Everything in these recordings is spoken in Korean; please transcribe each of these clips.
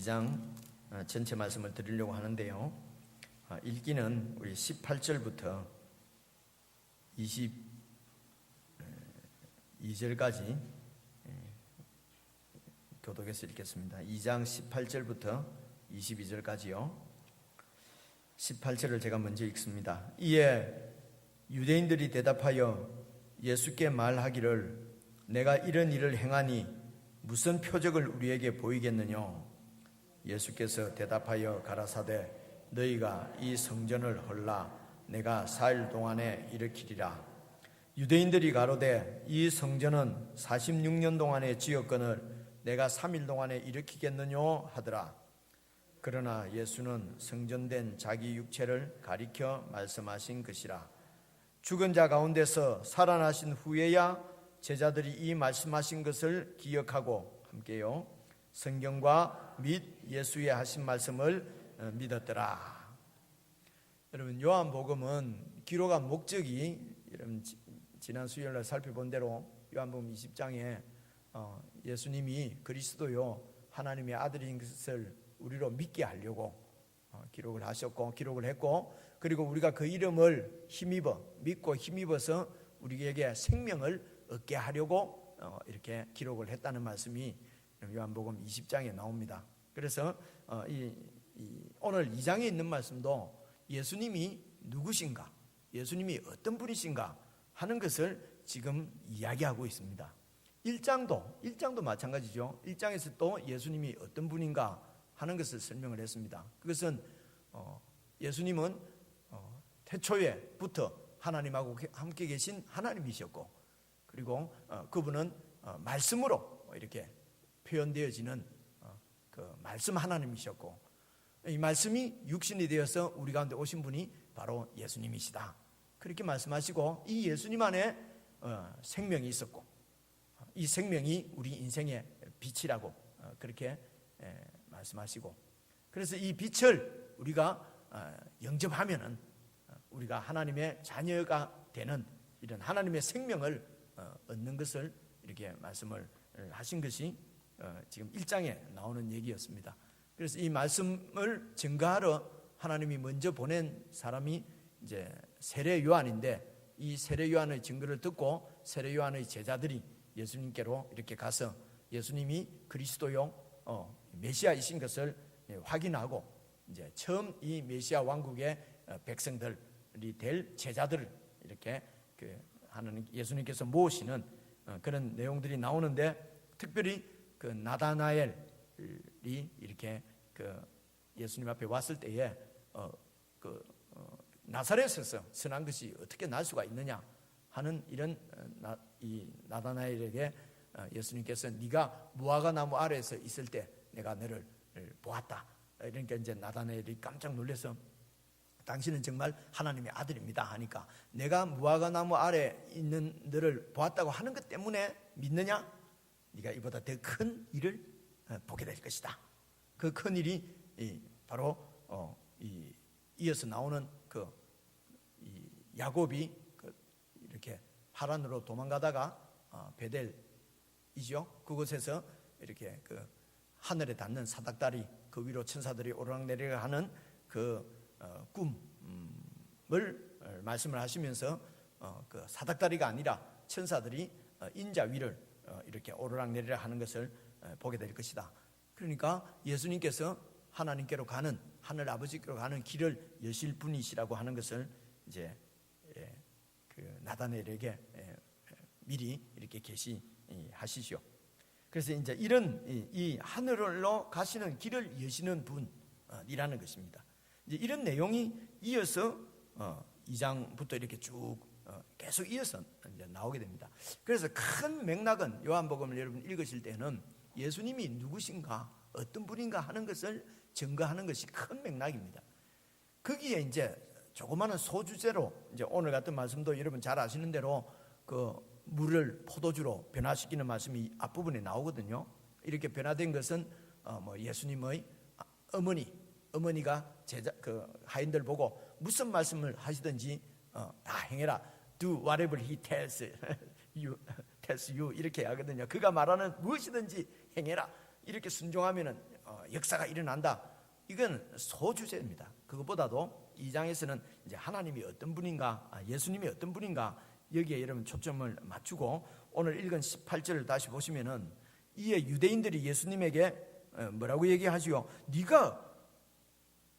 2장 전체 말씀을 드리려고 하는데요. 읽기는 우리 18절부터 22절까지 교독해서 읽겠습니다. 2장 18절부터 22절까지요. 18절을 제가 먼저 읽습니다. 이에 유대인들이 대답하여 예수께 말하기를 내가 이런 일을 행하니 무슨 표적을 우리에게 보이겠느냐? 예수께서 대답하여 가라사대 너희가 이 성전을 헐라 내가 4일 동안에 일으키리라. 유대인들이 가로되 이 성전은 46년 동안에 지었거늘 내가 3일 동안에 일으키겠느냐 하더라. 그러나 예수는 성전된 자기 육체를 가리켜 말씀하신 것이라. 죽은 자 가운데서 살아나신 후에야 제자들이 이 말씀하신 것을 기억하고 함께요 성경과 및 예수의 하신 말씀을 믿었더라. 여러분, 요한복음은 기록한 목적이 여러분 지난 수요일날 살펴본 대로 요한복음 20장에 예수님이 그리스도요 하나님의 아들인 것을 우리로 믿게 하려고 기록을 하셨고 기록을 했고, 그리고 우리가 그 이름을 믿고 힘입어서 우리에게 생명을 얻게 하려고 이렇게 기록을 했다는 말씀이 요한복음 20장에 나옵니다. 그래서 오늘 2장에 있는 말씀도 예수님이 누구신가, 예수님이 어떤 분이신가 하는 것을 지금 이야기하고 있습니다. 1장도 마찬가지죠. 1장에서 또 예수님이 어떤 분인가 하는 것을 설명을 했습니다. 그것은 예수님은 태초에부터 하나님하고 함께 계신 하나님이셨고, 그리고 그분은 말씀으로 이렇게 표현되어지는 그 말씀 하나님이셨고, 이 말씀이 육신이 되어서 우리 가운데 오신 분이 바로 예수님이시다. 그렇게 말씀하시고, 이 예수님 안에 생명이 있었고, 이 생명이 우리 인생의 빛이라고 그렇게 말씀하시고, 그래서 이 빛을 우리가 영접하면은 우리가 하나님의 자녀가 되는 이런 하나님의 생명을 얻는 것을 이렇게 말씀을 하신 것이 지금 1장에 나오는 얘기였습니다. 그래서 이 말씀을 증거하러 하나님이 먼저 보낸 사람이 이제 세례 요한인데, 이 세례 요한의 증거를 듣고 세례 요한의 제자들이 예수님께로 이렇게 가서 예수님이 그리스도요 메시아이신 것을 확인하고, 이제 처음 이 메시아 왕국의 백성들이 될 제자들을 이렇게 하나님 예수님께서 모으시는 그런 내용들이 나오는데, 특별히 그 나다나엘이 이렇게 예수님 앞에 왔을 때에 나사렛에서 선한 것이 어떻게 날 수가 있느냐 하는 이런 이 나다나엘에게 예수님께서 네가 무화과 나무 아래에서 있을 때 내가 너를 보았다. 이러니까 이제 나다나엘이 깜짝 놀라서 당신은 정말 하나님의 아들입니다 하니까, 내가 무화과 나무 아래 있는 너를 보았다고 하는 것 때문에 믿느냐? 네가 이보다 더 큰 일을 보게 될 것이다. 그 큰 일이 바로 이어서 나오는 야곱이 이렇게 하란으로 도망가다가 베델이죠. 그곳에서 이렇게 하늘에 닿는 사닥다리, 그 위로 천사들이 오르락내리락 하는 꿈을 말씀을 하시면서 그 사닥다리가 아니라 천사들이 인자 위를 이렇게 오르락내리락 하는 것을 보게 될 것이다. 그러니까 예수님께서 하나님께로 가는, 하늘 아버지께로 가는 길을 여실 분이시라고 하는 것을 이제 나다나엘에게 미리 이렇게 계시하시죠. 그래서 이제 이런 이 하늘로 가시는 길을 여시는 분이라는 것입니다. 이제 이런 내용이 이어서 2장부터 이렇게 쭉 계속 이어서 이제 나오게 됩니다. 그래서 큰 맥락은 요한복음을 여러분 읽으실 때는 예수님이 누구신가, 어떤 분인가 하는 것을 증거하는 것이 큰 맥락입니다. 거기에 이제 조그마한 소주제로, 이제 오늘 같은 말씀도 여러분 잘 아시는 대로 물을 포도주로 변화시키는 말씀이 앞부분에 나오거든요. 이렇게 변화된 것은 예수님의 어머니가 하인들 보고 무슨 말씀을 하시든지 다 행해라. Do whatever he tells you 이렇게 하거든요. 그가 말하는 무엇이든지 행해라. 이렇게 순종하면은 역사가 일어난다. 이건 소주제입니다. 그것보다도 2장에서는 이제 하나님이 어떤 분인가, 예수님이 어떤 분인가 여기에 여러분 초점을 맞추고 오늘 읽은 18절을 다시 보시면은 이에 유대인들이 예수님에게 뭐라고 얘기하지요? 네가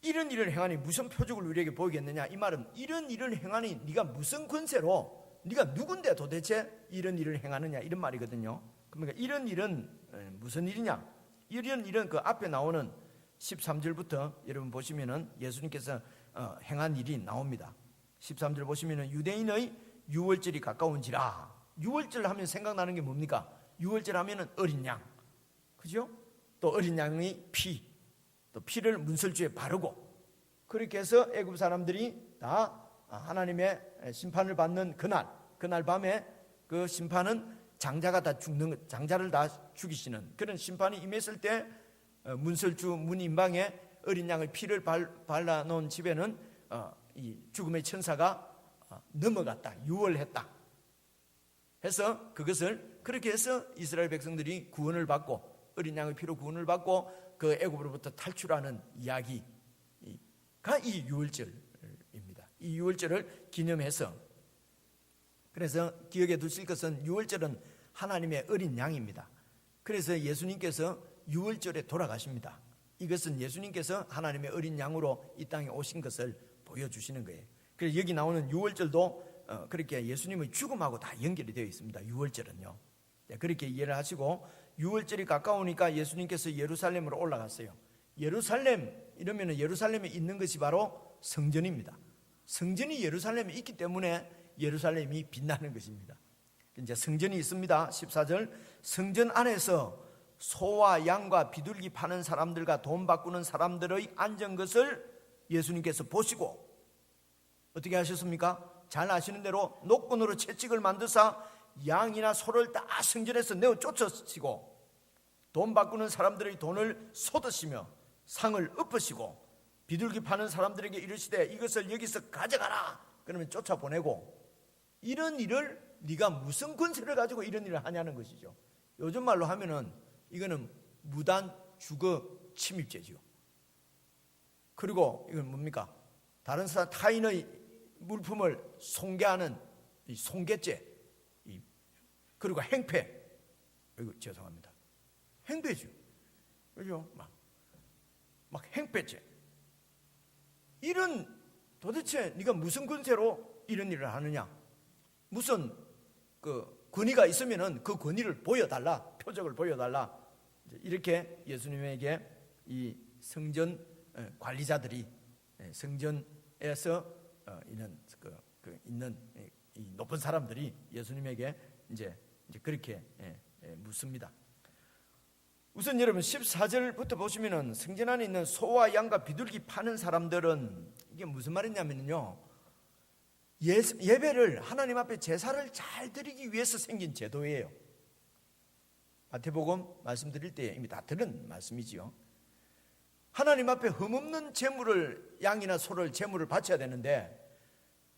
이런 일을 행하니 무슨 표적을 우리에게 보이겠느냐? 이 말은 이런 일을 행하니 네가 무슨 권세로, 네가 누군데 도대체 이런 일을 행하느냐, 이런 말이거든요. 그러니까 이런 일은 무슨 일이냐? 이런 일은 그 앞에 나오는 13절부터 여러분 보시면은 예수님께서 행한 일이 나옵니다. 13절 보시면은 유대인의 유월절이 가까운지라. 유월절 하면 생각나는 게 뭡니까? 유월절 하면은 어린 양, 그죠? 또 어린 양의 피, 또 피를 문설주에 바르고, 그렇게 해서 애굽 사람들이 다 하나님의 심판을 받는 그날 밤에 그 심판은 장자를 다 죽이시는 그런 심판이 임했을 때 문설주 문인방에 어린 양의 피를 발라놓은 집에는 이 죽음의 천사가 넘어갔다, 유월했다 해서 그것을 그렇게 해서 이스라엘 백성들이 구원을 받고 어린 양의 피로 구원을 받고 그 애굽으로부터 탈출하는 이야기가 이 유월절입니다. 이 유월절을 기념해서, 그래서 기억에 두실 것은 유월절은 하나님의 어린 양입니다. 그래서 예수님께서 유월절에 돌아가십니다. 이것은 예수님께서 하나님의 어린 양으로 이 땅에 오신 것을 보여주시는 거예요. 그래서 여기 나오는 유월절도 그렇게 예수님의 죽음하고 다 연결이 되어 있습니다. 유월절은요. 그렇게 이해를 하시고, 유월절이 가까우니까 예수님께서 예루살렘으로 올라갔어요. 예루살렘 이러면 예루살렘에 있는 것이 바로 성전입니다. 성전이 예루살렘에 있기 때문에 예루살렘이 빛나는 것입니다. 이제 성전이 있습니다. 14절, 성전 안에서 소와 양과 비둘기 파는 사람들과 돈 바꾸는 사람들의 앉은 것을 예수님께서 보시고 어떻게 하셨습니까? 잘 아시는 대로 노끈으로 채찍을 만드사 양이나 소를 다 성전에서 내어 쫓으시고 돈 바꾸는 사람들의 돈을 쏟으시며 상을 엎으시고 비둘기 파는 사람들에게 이르시되 이것을 여기서 가져가라. 그러면 쫓아보내고, 이런 일을 네가 무슨 권세를 가지고 이런 일을 하냐는 것이죠. 요즘 말로 하면은 이거는 무단 주거 침입죄지요. 그리고 이건 뭡니까? 다른 사람 타인의 물품을 손괴하는 이 손괴죄, 그리고 행패. 이거 죄송합니다. 행패죠. 그죠? 막 행패죄. 이런, 도대체 네가 무슨 권세로 이런 일을 하느냐? 무슨 그 권위가 있으면은 그 권위를 보여달라, 표적을 보여달라. 이렇게 예수님에게 이 성전 관리자들이, 성전에서 있는 이 높은 사람들이 예수님에게 이제 그렇게 묻습니다. 우선 여러분 14절부터 보시면은 성전 안에 있는 소와 양과 비둘기 파는 사람들은 이게 무슨 말이냐면요, 예배를 하나님 앞에 제사를 잘 드리기 위해서 생긴 제도예요. 마태복음 말씀드릴 때 이미 다 들은 말씀이지요. 하나님 앞에 흠없는 제물을, 양이나 소를 제물을 바쳐야 되는데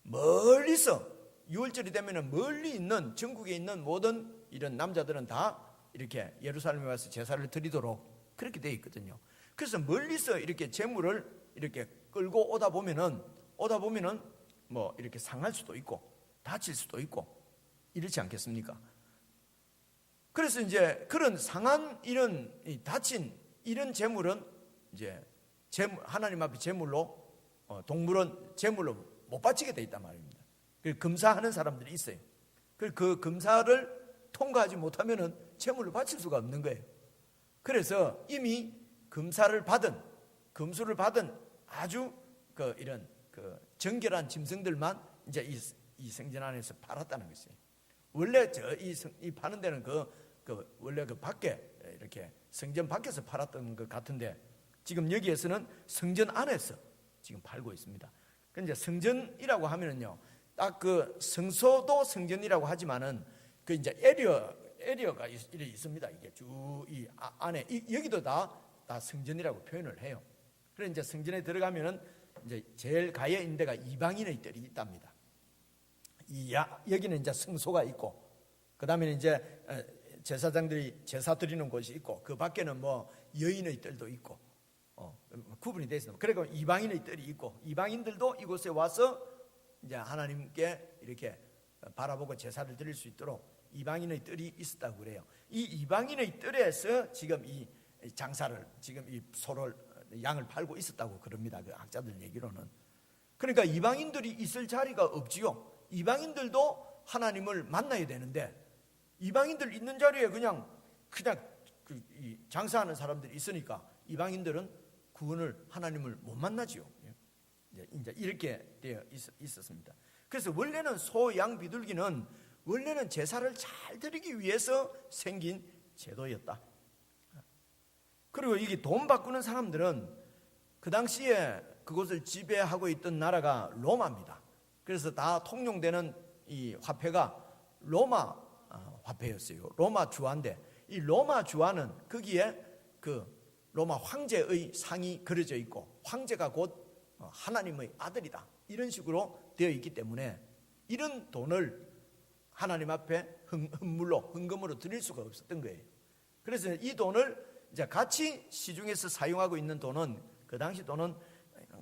멀리서 유월절이 되면 멀리 있는, 전국에 있는 모든 이런 남자들은 다 이렇게 예루살렘에 와서 제사를 드리도록 그렇게 되어 있거든요. 그래서 멀리서 이렇게 제물을 이렇게 끌고 오다 보면은 뭐 이렇게 상할 수도 있고 다칠 수도 있고 이렇지 않겠습니까? 그래서 이제 그런 상한, 이런 다친 이런 제물은 이제 하나님 앞에 제물로, 동물은 제물로 못 바치게 돼 있단 말입니다. 그 금사하는 사람들이 있어요. 그 금사를 통과하지 못하면은 제물을 바칠 수가 없는 거예요. 그래서 이미 금수를 받은 아주 이런 정결한 짐승들만 이제 이 성전 안에서 팔았다는 것이에요. 원래 이 파는 데는 원래 밖에 이렇게 성전 밖에서 팔았던 것 같은데 지금 여기에서는 성전 안에서 지금 팔고 있습니다. 그런데 성전이라고 하면은요, 딱 성소도 성전이라고 하지만은 이제 에리어가 있습니다. 이게 쭉 이 안에 여기도 다 성전이라고 표현을 해요. 그래서 이제 성전에 들어가면은 이제 제일 가야 있는 데가 이방인의 뜰이 있답니다. 여기는 이제 성소가 있고, 그 다음에 이제 제사장들이 제사 드리는 곳이 있고, 그 밖에는 뭐 여인의 뜰도 있고, 구분이 되어 있습니다. 그리고 이방인의 뜰이 있고 이방인들도 이곳에 와서 이제 하나님께 이렇게 바라보고 제사를 드릴 수 있도록 이방인의 뜰이 있었다고 그래요. 이 이방인의 뜰에서 지금 이 장사를 지금 이 소를 양을 팔고 있었다고 그럽니다. 그 학자들 얘기로는. 그러니까 이방인들이 있을 자리가 없지요. 이방인들도 하나님을 만나야 되는데 이방인들 있는 자리에 그냥 이 장사하는 사람들이 있으니까 이방인들은 구원을 하나님을 못 만나지요. 이제 이렇게 되어 있었습니다. 그래서 원래는 소, 양 비둘기는 원래는 제사를 잘 드리기 위해서 생긴 제도였다. 그리고 이게 돈 바꾸는 사람들은 그 당시에 그곳을 지배하고 있던 나라가 로마입니다. 그래서 다 통용되는 이 화폐가 로마 화폐였어요. 로마 주화인데 이 로마 주화는 거기에 그 로마 황제의 상이 그려져 있고 황제가 곧 하나님의 아들이다 이런 식으로 되어 있기 때문에 이런 돈을 하나님 앞에 헌금으로 드릴 수가 없었던 거예요. 그래서 이 돈을 이제 같이 시중에서 사용하고 있는 돈은 그 당시 돈은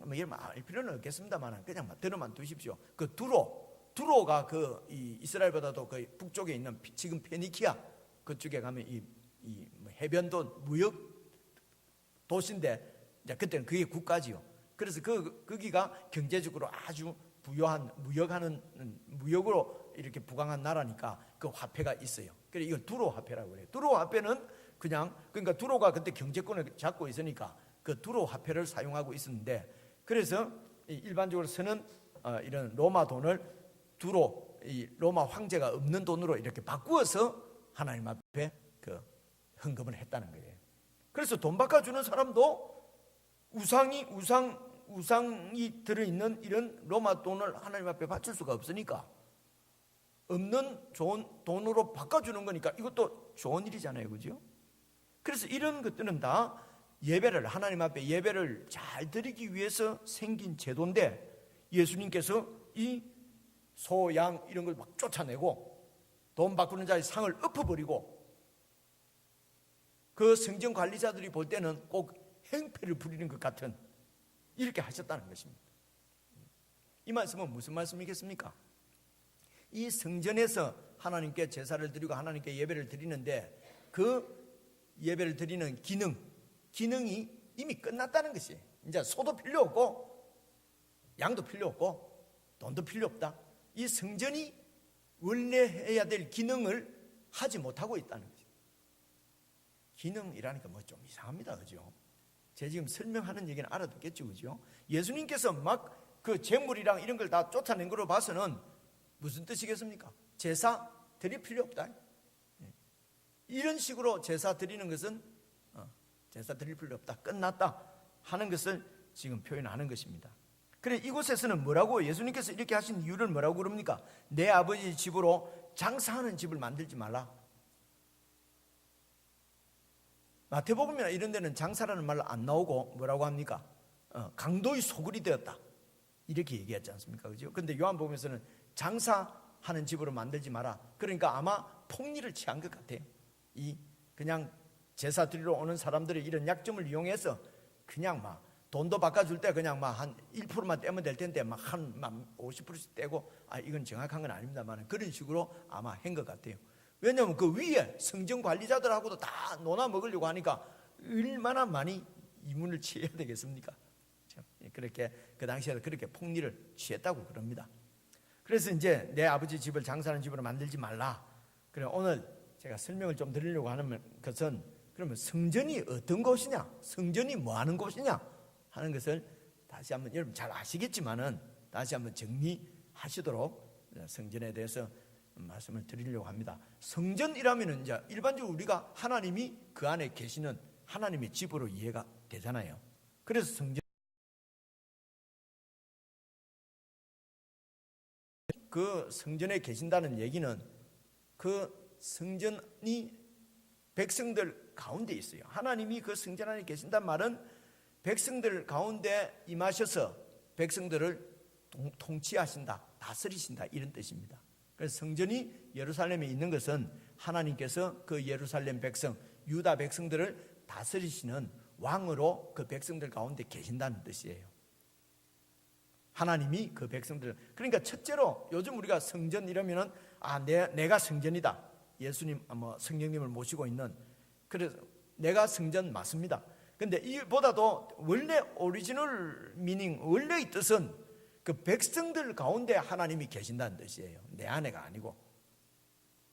뭐 이런 말 필요는 없겠습니다만 그냥 들어만 두십시오. 그 두로가 그 이스라엘보다도 그 북쪽에 있는 지금 페니키아 그쪽에 가면 이 해변도 무역 도시인데 이제 그때는 그게 국가지요. 그래서 거기가 경제적으로 아주 부유한 무역으로 이렇게 부강한 나라니까 그 화폐가 있어요. 그래서 이걸 두로 화폐라고 그래요. 두로 화폐는 그러니까 두로가 그때 경제권을 잡고 있으니까 그 두로 화폐를 사용하고 있었는데 그래서 일반적으로 쓰는 이런 로마 돈을 두로 이 로마 황제가 없는 돈으로 이렇게 바꾸어서 하나님 앞에 그 헌금을 했다는 거예요. 그래서 돈 바꿔주는 사람도 우상이 들어있는 이런 로마 돈을 하나님 앞에 바칠 수가 없으니까 없는 좋은 돈으로 바꿔주는 거니까 이것도 좋은 일이잖아요. 그죠? 그래서 이런 것들은 다 하나님 앞에 예배를 잘 드리기 위해서 생긴 제도인데 예수님께서 이 소, 양 이런 걸 막 쫓아내고 돈 바꾸는 자의 상을 엎어버리고 그 성전 관리자들이 볼 때는 꼭 행패를 부리는 것 같은 이렇게 하셨다는 것입니다. 이 말씀은 무슨 말씀이겠습니까? 이 성전에서 하나님께 제사를 드리고 하나님께 예배를 드리는데 그 예배를 드리는 기능이 이미 끝났다는 것이 이제 소도 필요 없고 양도 필요 없고 돈도 필요 없다. 이 성전이 원래 해야 될 기능을 하지 못하고 있다는 거죠. 기능이라니까 뭐 좀 이상합니다. 그죠? 제가 지금 설명하는 얘기는 알아듣겠죠. 그죠? 예수님께서 막 그 재물이랑 이런 걸 다 쫓아낸 거로 봐서는 무슨 뜻이겠습니까? 제사 드릴 필요 없다. 이런 식으로 제사 드리는 것은 제사 드릴 필요 없다. 끝났다 하는 것을 지금 표현하는 것입니다. 그래 이곳에서는 뭐라고 예수님께서 이렇게 하신 이유를 뭐라고 그럽니까? 내 아버지 집으로 장사하는 집을 만들지 말라. 마태복음이나 이런 데는 장사라는 말 안 나오고 뭐라고 합니까? 강도의 소굴이 되었다 이렇게 얘기하지 않습니까? 그죠? 근데 요한복음에서는 장사하는 집으로 만들지 마라. 그러니까 아마 폭리를 취한 것 같아요. 그냥 제사 드리러 오는 사람들의 이런 약점을 이용해서 그냥 막 돈도 바꿔줄 때 그냥 막 한 1%만 떼면 될 텐데 막 한 50%씩 떼고 이건 정확한 건 아닙니다만 그런 식으로 아마 한 것 같아요. 왜냐하면 그 위에 성전 관리자들하고도 다 논아 먹으려고 하니까 얼마나 많이 이문을 취해야 되겠습니까? 그렇게 그 당시에 그렇게 폭리를 취했다고 그럽니다. 그래서 이제 내 아버지 집을 장사하는 집으로 만들지 말라. 그래 오늘 제가 설명을 좀 드리려고 하는 것은 그러면 성전이 어떤 곳이냐, 성전이 뭐 하는 곳이냐 하는 것을 다시 한번 여러분 잘 아시겠지만은 다시 한번 정리하시도록 성전에 대해서 말씀을 드리려고 합니다. 성전이라면은 이제 일반적으로 우리가 하나님이 그 안에 계시는 하나님의 집으로 이해가 되잖아요. 그래서 그 성전에 계신다는 얘기는 그 성전이 백성들 가운데 있어요. 하나님이 그 성전 안에 계신단 말은 백성들 가운데 임하셔서 백성들을 통치하신다, 다스리신다 이런 뜻입니다. 그래서 성전이 예루살렘에 있는 것은 하나님께서 그 예루살렘 백성, 유다 백성들을 다스리시는 왕으로 그 백성들 가운데 계신다는 뜻이에요. 하나님이 그 백성들, 그러니까 첫째로 요즘 우리가 성전 이러면은 내가 성전이다. 예수님 성령님을 모시고 있는, 그래서 내가 성전 맞습니다. 근데 이보다도 원래 오리지널 미닝, 원래의 뜻은 그 백성들 가운데 하나님이 계신다는 뜻이에요. 내 안에가 아니고.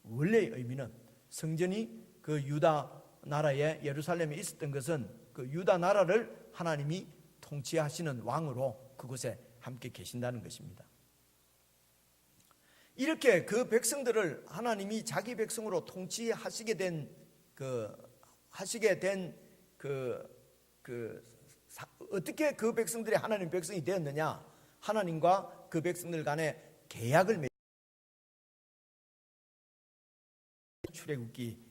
원래의 의미는 성전이 그 유다 나라에 예루살렘에 있었던 것은 그 유다 나라를 하나님이 통치하시는 왕으로 그곳에 함께 계신다는 것입니다. 이렇게 그 백성들을 하나님이 자기 백성으로 통치하시게 된 어떻게 그 백성들이 하나님 백성이 되었느냐? 하나님과 그 백성들 간에 계약을 맺. 출애굽기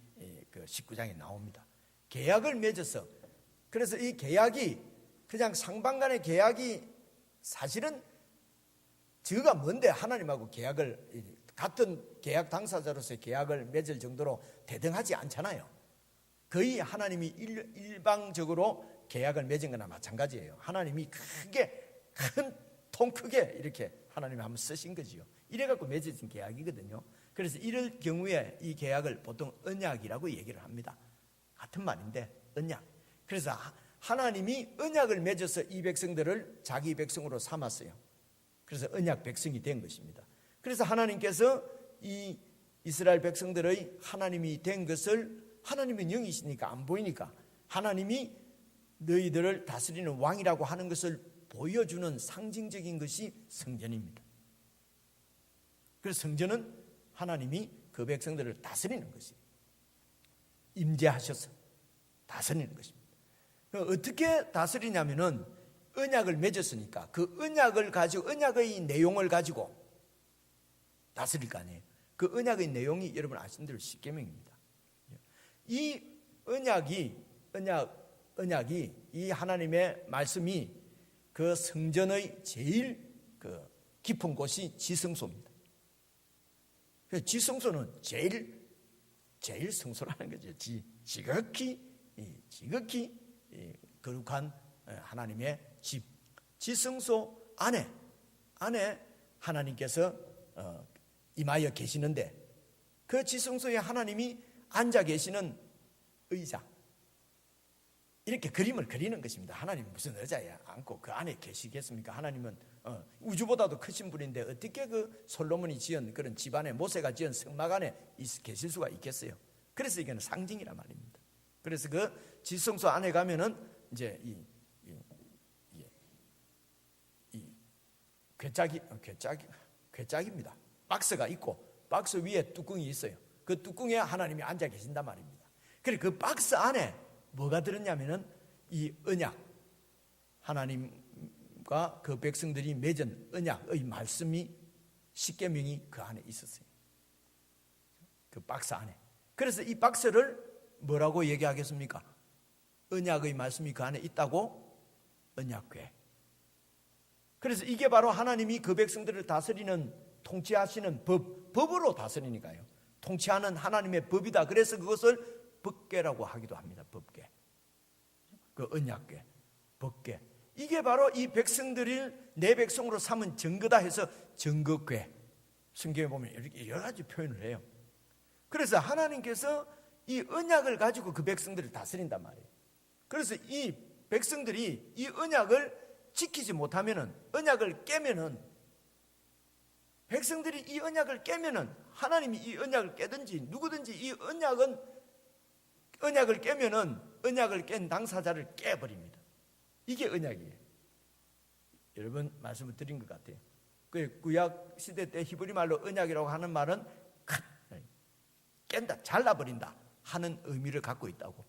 그 19장에 나옵니다. 계약을 맺어서, 그래서 이 계약이 그냥 상방 간의 계약이 사실은 저가 뭔데 하나님하고 계약을, 같은 계약 당사자로서의 계약을 맺을 정도로 대등하지 않잖아요. 거의 하나님이 일방적으로 계약을 맺은 거나 마찬가지예요. 하나님이 통 크게 이렇게 하나님이 한번 쓰신 거지요. 이래갖고 맺어진 계약이거든요. 그래서 이럴 경우에 이 계약을 보통 언약이라고 얘기를 합니다. 같은 말인데 언약. 그래서 하나님이 언약을 맺어서 이 백성들을 자기 백성으로 삼았어요. 그래서 언약 백성이 된 것입니다. 그래서 하나님께서 이 이스라엘 백성들의 하나님이 된 것을, 하나님은 영이시니까 안 보이니까 하나님이 너희들을 다스리는 왕이라고 하는 것을 보여주는 상징적인 것이 성전입니다. 그래서 성전은 하나님이 그 백성들을 다스리는 것이에요. 임재하셔서 다스리는 것입니다. 어떻게 다스리냐면은 언약을 맺었으니까 그 언약을 가지고, 언약의 내용을 가지고 다스릴 거 아니에요. 그 언약의 내용이 여러분 아시는 대로 십계명입니다. 이 언약이 이 하나님의 말씀이 그 성전의 제일 그 깊은 곳이 지성소입니다. 그래서 지성소는 제일 성소라는 거죠. 지극히 거룩한 하나님의 집, 지성소 안에 하나님께서 임하여 계시는데, 그 지성소에 하나님이 앉아 계시는 의자, 이렇게 그림을 그리는 것입니다. 하나님은 무슨 의자에 앉고 그 안에 계시겠습니까? 하나님은 우주보다도 크신 분인데 어떻게 그 솔로몬이 지은 그런 집안에, 모세가 지은 성막 안에 계실 수가 있겠어요? 그래서 이거는 상징이란 말입니다. 그래서 그 지성소 안에 가면은 이제 이 괴짝입니다. 박스가 있고 박스 위에 뚜껑이 있어요. 그 뚜껑에 하나님이 앉아 계신단 말입니다. 그래서 그 박스 안에 뭐가 들었냐면은 이 언약, 하나님과 그 백성들이 맺은 언약의 말씀이, 십계명이 그 안에 있었어요. 그 박스 안에. 그래서 이 박스를 뭐라고 얘기하겠습니까? 언약의 말씀이 그 안에 있다고 언약궤. 그래서 이게 바로 하나님이 그 백성들을 다스리는, 통치하시는 법으로 다스리니까요. 통치하는 하나님의 법이다. 그래서 그것을 법궤라고 하기도 합니다. 법궤. 그 언약궤, 법궤. 이게 바로 이 백성들을 내 백성으로 삼은 증거다 해서 증거궤. 성경에 보면 이렇게 여러 가지 표현을 해요. 그래서 하나님께서 이 언약을 가지고 그 백성들을 다스린단 말이에요. 그래서 이 백성들이 이 언약을 지키지 못하면은, 언약을 깨면은, 백성들이 이 언약을 깨면은, 하나님이 이 언약을 깨든지 누구든지 이 언약을 깨면은 언약을 깬 당사자를 깨버립니다. 이게 언약이에요. 여러분 말씀을 드린 것 같아요. 그 구약 시대 때 히브리 말로 언약이라고 하는 말은 깬다, 잘라버린다 하는 의미를 갖고 있다고.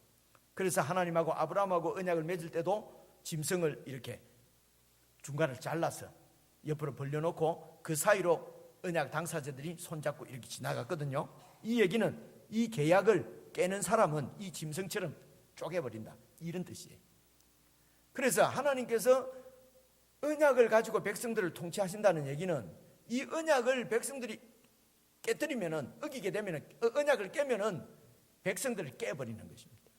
그래서 하나님하고 아브라함하고 언약을 맺을 때도 짐승을 이렇게 중간을 잘라서 옆으로 벌려놓고 그 사이로 언약 당사자들이 손잡고 이렇게 지나갔거든요. 이 얘기는 이 계약을 깨는 사람은 이 짐승처럼 쪼개버린다, 이런 뜻이에요. 그래서 하나님께서 언약을 가지고 백성들을 통치하신다는 얘기는 이 언약을 백성들이 깨뜨리면은, 어기게 되면은, 언약을 깨면은 백성들을 깨버리는 것입니다.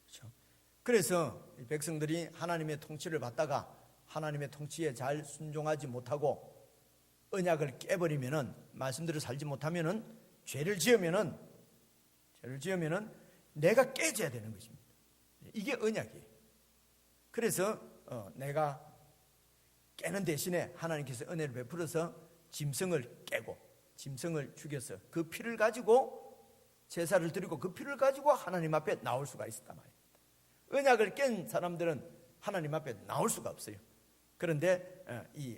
그렇죠? 그래서 백성들이 하나님의 통치를 받다가 하나님의 통치에 잘 순종하지 못하고 언약을 깨버리면은, 말씀대로 살지 못하면은, 죄를 지으면은 내가 깨져야 되는 것입니다. 이게 언약이에요. 그래서 내가 깨는 대신에 하나님께서 은혜를 베풀어서 짐승을 깨고 짐승을 죽여서 그 피를 가지고 제사를 드리고 그 피를 가지고 하나님 앞에 나올 수가 있었단 말입니다. 언약을 깬 사람들은 하나님 앞에 나올 수가 없어요. 그런데 이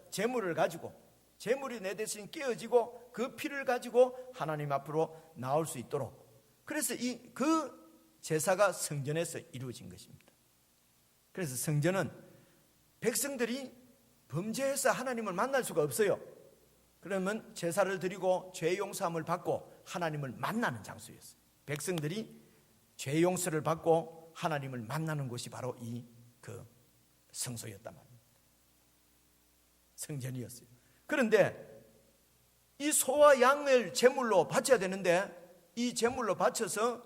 제물을 가지고, 제물이 내 대신 깨어지고 그 피를 가지고 하나님 앞으로 나올 수 있도록, 그래서 그 제사가 성전에서 이루어진 것입니다. 그래서 성전은 백성들이 범죄해서 하나님을 만날 수가 없어요. 그러면 제사를 드리고 죄 용서함을 받고 하나님을 만나는 장소였어요. 백성들이 죄 용서를 받고 하나님을 만나는 곳이 바로 그 성소였단 말입니다. 성전이었어요. 그런데 이 소와 양을 제물로 바쳐야 되는데, 이 제물로 바쳐서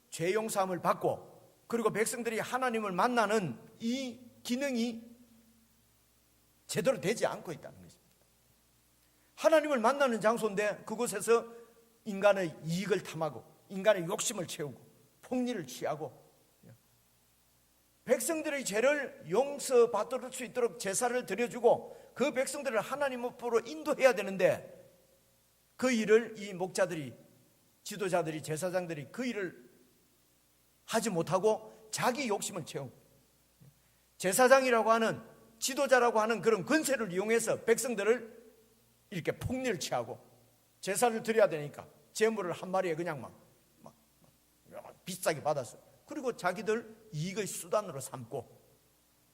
죄 용서함을 받고 그리고 백성들이 하나님을 만나는 이 기능이 제대로 되지 않고 있다는 것입니다. 하나님을 만나는 장소인데 그곳에서 인간의 이익을 탐하고 인간의 욕심을 채우고 폭리를 취하고, 백성들의 죄를 용서받을 수 있도록 제사를 드려주고 그 백성들을 하나님 앞으로 인도해야 되는데, 그 일을 이 목자들이, 지도자들이, 제사장들이 그 일을 하지 못하고 자기 욕심을 채우고, 제사장이라고 하는, 지도자라고 하는 그런 권세를 이용해서 백성들을 이렇게 폭리를 취하고, 제사를 드려야 되니까 제물을 한 마리에 그냥 막 비싸게 받았어요. 그리고 자기들 이익의 수단으로 삼고,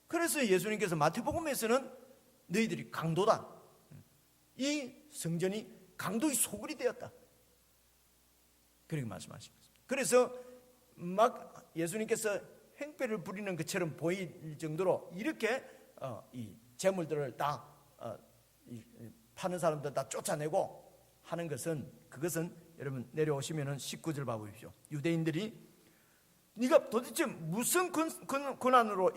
그래서 예수님께서 마태복음에서는 너희들이 강도다, 이 성전이 강도의 소굴이 되었다, 그렇게 말씀하신 것입니다. 그래서 막 예수님께서 행패를 부리는 것처럼 보일 정도로 이렇게 이 재물들을 다 파는 사람들 다 쫓아내고 하는 것은, 그것은 여러분 내려오시면은 19절 봐보십시오. 유대인들이 네가 도대체 무슨 권한으로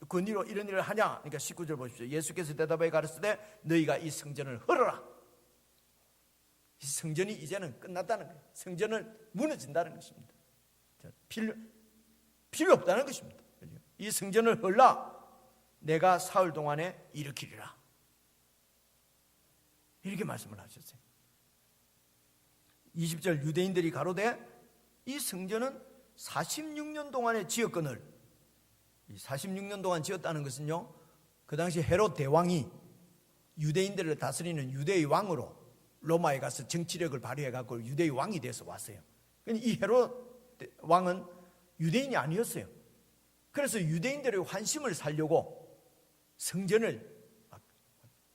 권위로 이런 일을 하냐? 그러니까 19절 보십시오. 예수께서 대답하여 가르치되 너희가 이 성전을 헐어라. 이 성전이 이제는 끝났다는 거예요. 성전은 무너진다는 것입니다. 필요 없다는 것입니다. 이 성전을 헐라. 내가 사흘 동안에 일으키리라. 이렇게 말씀을 하셨어요. 20절 유대인들이 가로되 이 성전은 46년 동안에 지었거늘, 이 46년 동안 지었다는 것은요, 그 당시 헤롯 대왕이 유대인들을 다스리는 유대의 왕으로 로마에 가서 정치력을 발휘해 갖고 유대의 왕이 돼서 왔어요. 이 헤롯 왕은 유대인이 아니었어요. 그래서 유대인들의 환심을 살려고 성전을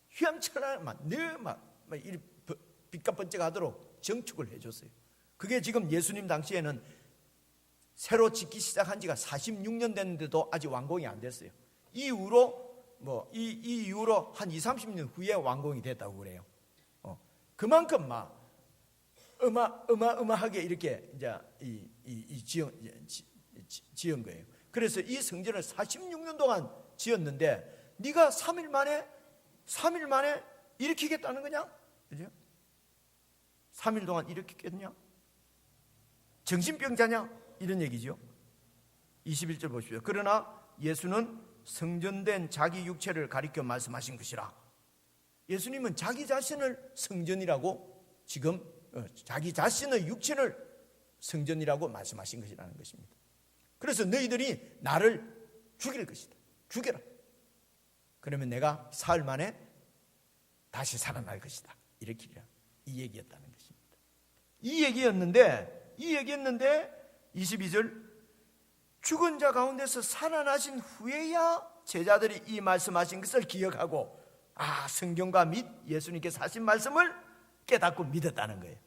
휘황찬란한 늘 빛과 번쩍하도록 정축을 해줬어요. 그게 지금 예수님 당시에는 새로 짓기 시작한 지가 46년 됐는데도 아직 완공이 안 됐어요. 이 이후로 한 20-30년 후에 완공이 됐다고 그래요. 그만큼 어마어마하게 이렇게 이제 지은 거예요. 그래서 이 성전을 46년 동안 지었는데 네가 3일 만에 일으키겠다는 거냐? 그죠? 3일 동안 일으키겠냐? 정신병자냐? 이런 얘기죠. 21절 보십시오. 그러나 예수는 성전된 자기 육체를 가리켜 말씀하신 것이라. 예수님은 자기 자신을 성전이라고, 지금 자기 자신의 육체를 성전이라고 말씀하신 것이라는 것입니다. 그래서 너희들이 나를 죽일 것이다. 죽여라. 그러면 내가 사흘 만에 다시 살아날 것이다. 일으키리라. 이 얘기였다는 것입니다. 이 얘기였는데 22절 죽은 자 가운데서 살아나신 후에야 제자들이 이 말씀하신 것을 기억하고 성경과 및 예수님께서 하신 말씀을 깨닫고 믿었다는 거예요.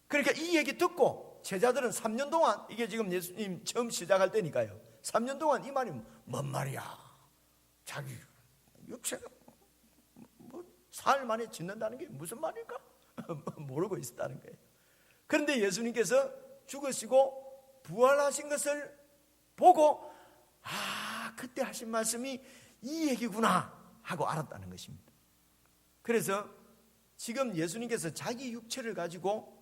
그러니까 이 얘기 듣고 제자들은 3년 동안, 이게 지금 예수님 처음 시작할 때니까요, 3년 동안 이 말이 뭔 말이야, 자기 육체가 사흘 만에 짓는다는 게 무슨 말일까? 모르고 있었다는 거예요. 그런데 예수님께서 죽으시고 부활하신 것을 보고 그때 하신 말씀이 이 얘기구나 하고 알았다는 것입니다. 그래서 지금 예수님께서 자기 육체를 가지고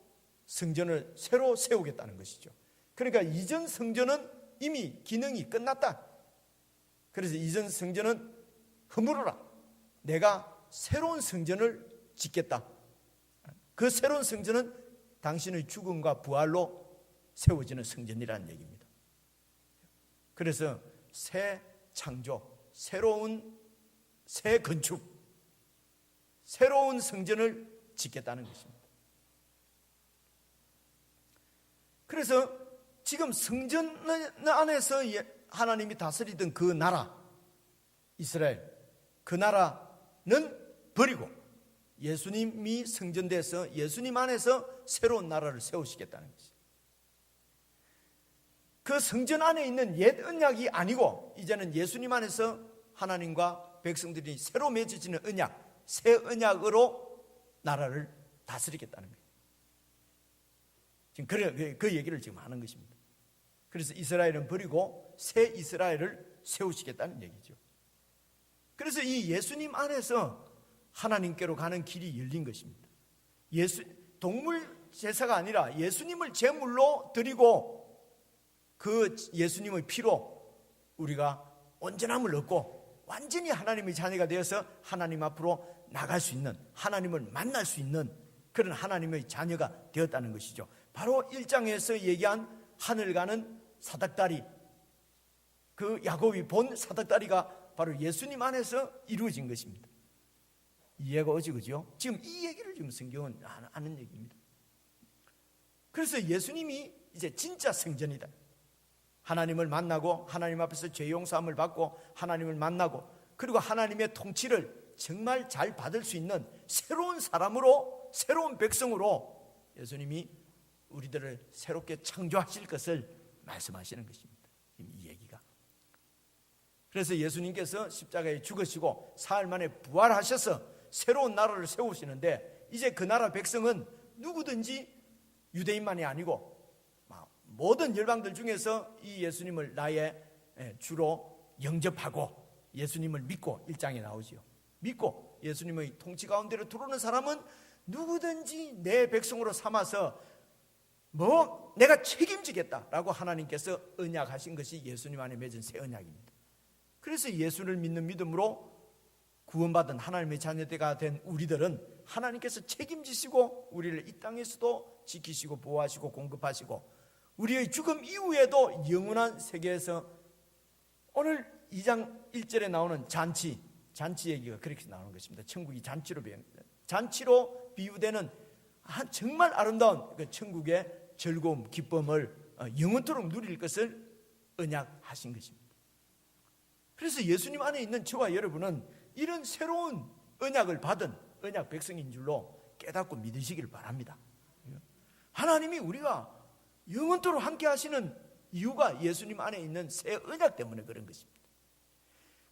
성전을 새로 세우겠다는 것이죠. 그러니까 이전 성전은 이미 기능이 끝났다. 그래서 이전 성전은 허물어라. 내가 새로운 성전을 짓겠다. 그 새로운 성전은 당신의 죽음과 부활로 세워지는 성전이라는 얘기입니다. 그래서 새 창조, 새로운 새 건축, 새로운 성전을 짓겠다는 것입니다. 그래서 지금 성전 안에서 하나님이 다스리던 그 나라, 이스라엘, 그 나라는 버리고 예수님이 성전돼서 예수님 안에서 새로운 나라를 세우시겠다는 것입니다. 그 성전 안에 있는 옛 언약이 아니고 이제는 예수님 안에서 하나님과 백성들이 새로 맺어지는 언약, 새 언약으로 나라를 다스리겠다는 거예요. 지금 그 얘기를 지금 하는 것입니다. 그래서 이스라엘은 버리고 새 이스라엘을 세우시겠다는 얘기죠. 그래서 이 예수님 안에서 하나님께로 가는 길이 열린 것입니다. 동물 제사가 아니라 예수님을 제물로 드리고 그 예수님의 피로 우리가 온전함을 얻고 완전히 하나님의 자녀가 되어서 하나님 앞으로 나갈 수 있는, 하나님을 만날 수 있는 그런 하나님의 자녀가 되었다는 것이죠. 바로 1장에서 얘기한 하늘 가는 사닥다리, 그 야곱이 본 사닥다리가 바로 예수님 안에서 이루어진 것입니다. 이해가 오지, 그죠? 지금 이 얘기를 지금 성경은 하는 얘기입니다. 그래서 예수님이 이제 진짜 성전이다. 하나님을 만나고 하나님 앞에서 죄 용서함을 받고 하나님을 만나고 그리고 하나님의 통치를 정말 잘 받을 수 있는 새로운 사람으로, 새로운 백성으로 예수님이 우리들을 새롭게 창조하실 것을 말씀하시는 것입니다. 이 얘기가. 그래서 예수님께서 십자가에 죽으시고 사흘 만에 부활하셔서 새로운 나라를 세우시는데 이제 그 나라 백성은 누구든지 유대인만이 아니고 모든 열방들 중에서 이 예수님을 나의 주로 영접하고 예수님을 믿고 1장에 나오지요. 믿고 예수님의 통치 가운데로 들어오는 사람은 누구든지 내 백성으로 삼아서 내가 책임지겠다라고 하나님께서 언약하신 것이 예수님 안에 맺은 새 언약입니다. 그래서 예수를 믿는 믿음으로 구원받은 하나님의 자녀가 된 우리들은 하나님께서 책임지시고 우리를 이 땅에서도 지키시고 보호하시고 공급하시고 우리의 죽음 이후에도 영원한 세계에서 오늘 2장 1절에 나오는 잔치 얘기가 그렇게 나오는 것입니다. 천국이 잔치로 비유되는 정말 아름다운 그 천국의 즐거움, 기쁨을 영원토록 누릴 것을 언약하신 것입니다. 그래서 예수님 안에 있는 저와 여러분은 이런 새로운 언약을 받은 언약 백성인 줄로 깨닫고 믿으시길 바랍니다. 하나님이 우리가 영원토록 함께 하시는 이유가 예수님 안에 있는 새 언약 때문에 그런 것입니다.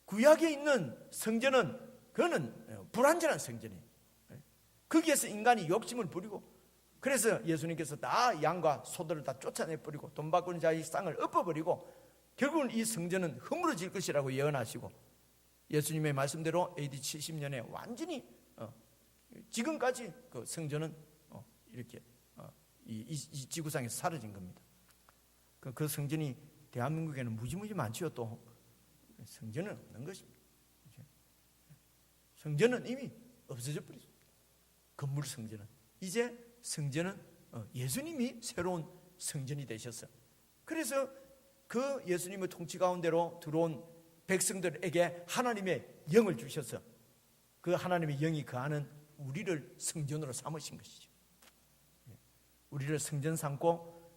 구약에 있는 성전은 그거는 불완전한 성전이에요. 거기에서 인간이 욕심을 부리고 그래서 예수님께서 다 양과 소들을 다 쫓아내버리고 돈 바꾸는 자의 쌍을 엎어버리고 결국은 이 성전은 허물어질 것이라고 예언하시고 예수님의 말씀대로 AD 70년에 완전히 지금까지 그 성전은 이렇게 이 지구상에서 사라진 겁니다. 그 성전이 대한민국에는 무지무지 많지요. 또 성전은 없는 것입니다. 성전은 이미 없어져 버렸습니다. 건물 성전은 이제 성전은 예수님이 새로운 성전이 되셔서 그래서 그 예수님의 통치 가운데로 들어온 백성들에게 하나님의 영을 주셔서 그 하나님의 영이 거하는 우리를 성전으로 삼으신 것이죠. 우리를 성전 삼고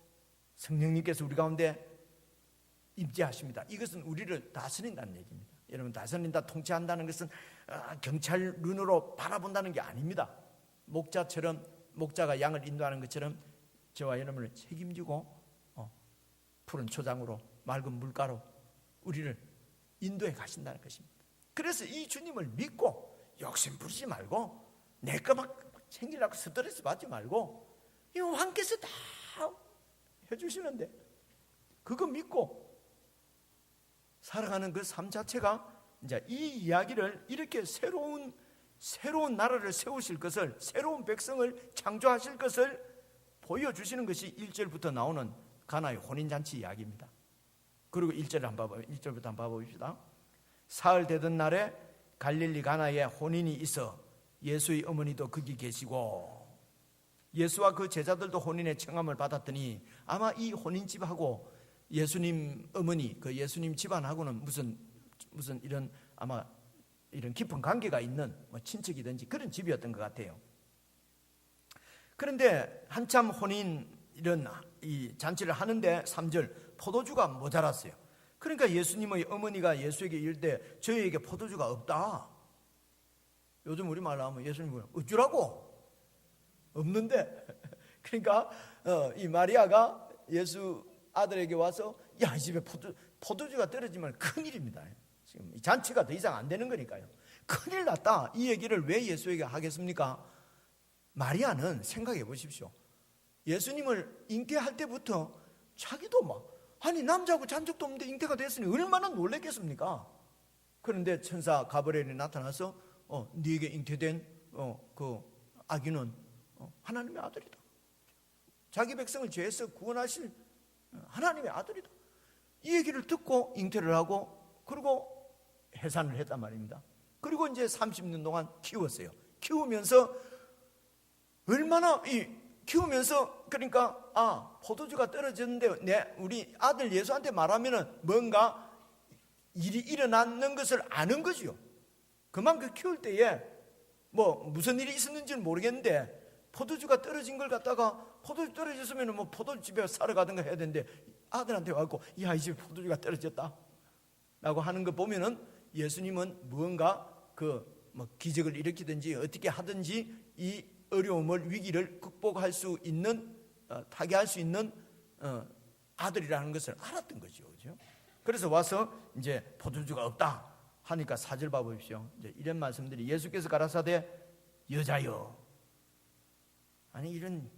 성령님께서 우리 가운데 임재하십니다. 이것은 우리를 다스린다는 얘기입니다. 여러분, 다스린다, 통치한다는 것은 경찰 눈으로 바라본다는 게 아닙니다. 목자가 양을 인도하는 것처럼 저와 여러분을 책임지고 푸른 초장으로 맑은 물가로 우리를 인도해 가신다는 것입니다. 그래서 이 주님을 믿고 욕심 부리지 말고 내 거 막 챙기려고 스트레스 받지 말고 이 왕께서 다 해주시는데 그거 믿고 살아가는 그 삶 자체가 이제 이 이야기를 이렇게 새로운 나라를 세우실 것을, 새로운 백성을 창조하실 것을 보여주시는 것이 1절부터 나오는 가나의 혼인잔치 이야기입니다. 그리고 1절부터 한번 봐봅시다. 사흘 되던 날에 갈릴리 가나에 혼인이 있어 예수의 어머니도 거기 계시고, 예수와 그 제자들도 혼인의 청함을 받았더니 아마 이 혼인집하고 예수님 어머니, 그 예수님 집안하고는 무슨 이런 아마 이런 깊은 관계가 있는 뭐 친척이든지 그런 집이었던 것 같아요. 그런데 한참 혼인 이런 이 잔치를 하는데 3절 포도주가 모자랐어요. 그러니까 예수님의 어머니가 예수에게 이르되 저희에게 포도주가 없다. 요즘 우리말로 하면 예수님은 어쩌라고? 없는데. 그러니까 이 마리아가 예수 아들에게 와서 야, 이 집에 포도주가 떨어지면 큰일입니다. 지금 이 잔치가 더 이상 안 되는 거니까요. 큰일 났다. 이 얘기를 왜 예수에게 하겠습니까? 마리아는 생각해 보십시오. 예수님을 잉태할 때부터 자기도 아니 남자하고 잔 적도 없는데 잉태가 됐으니 얼마나 놀랬겠습니까? 그런데 천사 가브리엘이 나타나서 네게 잉태된 그 아기는 하나님의 아들이다. 자기 백성을 죄에서 구원하실 하나님의 아들이다. 이 얘기를 듣고 잉태를 하고 그리고 해산을 했단 말입니다. 그리고 이제 30년 동안 키웠어요. 키우면서 얼마나 키우면서 그러니까 포도주가 떨어졌는데 우리 아들 예수한테 말하면은 뭔가 일이 일어나는 것을 아는 거죠. 그만큼 키울 때에 무슨 일이 있었는지는 모르겠는데 포도주가 떨어진 걸 갖다가 포도주 떨어졌으면 포도주집에 사러 가든가 해야 되는데 아들한테 와갖고 야, 이 집에 포도주가 떨어졌다 라고 하는 거 보면은 예수님은 무언가 기적을 일으키든지 어떻게 하든지 이 어려움을, 위기를 극복할 수 있는, 타개할 수 있는 아들이라는 것을 알았던 거죠. 그렇죠? 그래서 와서 이제 포도주가 없다 하니까 4절 봐보십시오. 이제 이런 말씀들이 예수께서 가라사대 여자여. 아니 이런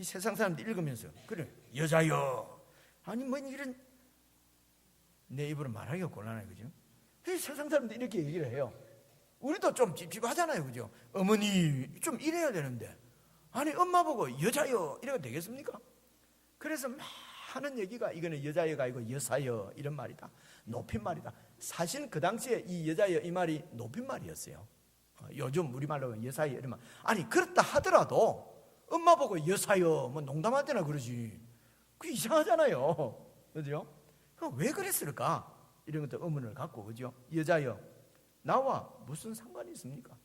세상 사람들 읽으면서 그래 여자여. 아니 이런 내 입으로 말하기가 곤란해요. 그죠? 세상 사람들 이렇게 얘기를 해요. 우리도 좀 찝찝하잖아요. 그죠? 어머니 좀 이래야 되는데 아니 엄마 보고 여자여 이래가 되겠습니까? 그래서 많은 얘기가 이거는 여자여가 아니고 여사여 이런 말이다. 높임말이다. 사실 그 당시에 이 여자여 이 말이 높임말이었어요. 요즘 우리말로 여사여 이런 말. 아니 그렇다 하더라도 엄마 보고 여사여 농담할 때나 그러지. 그게 이상하잖아요. 그죠? 왜 그랬을까? 이런 것도 의문을 갖고 그죠? 여자여 나와 무슨 상관이 있습니까?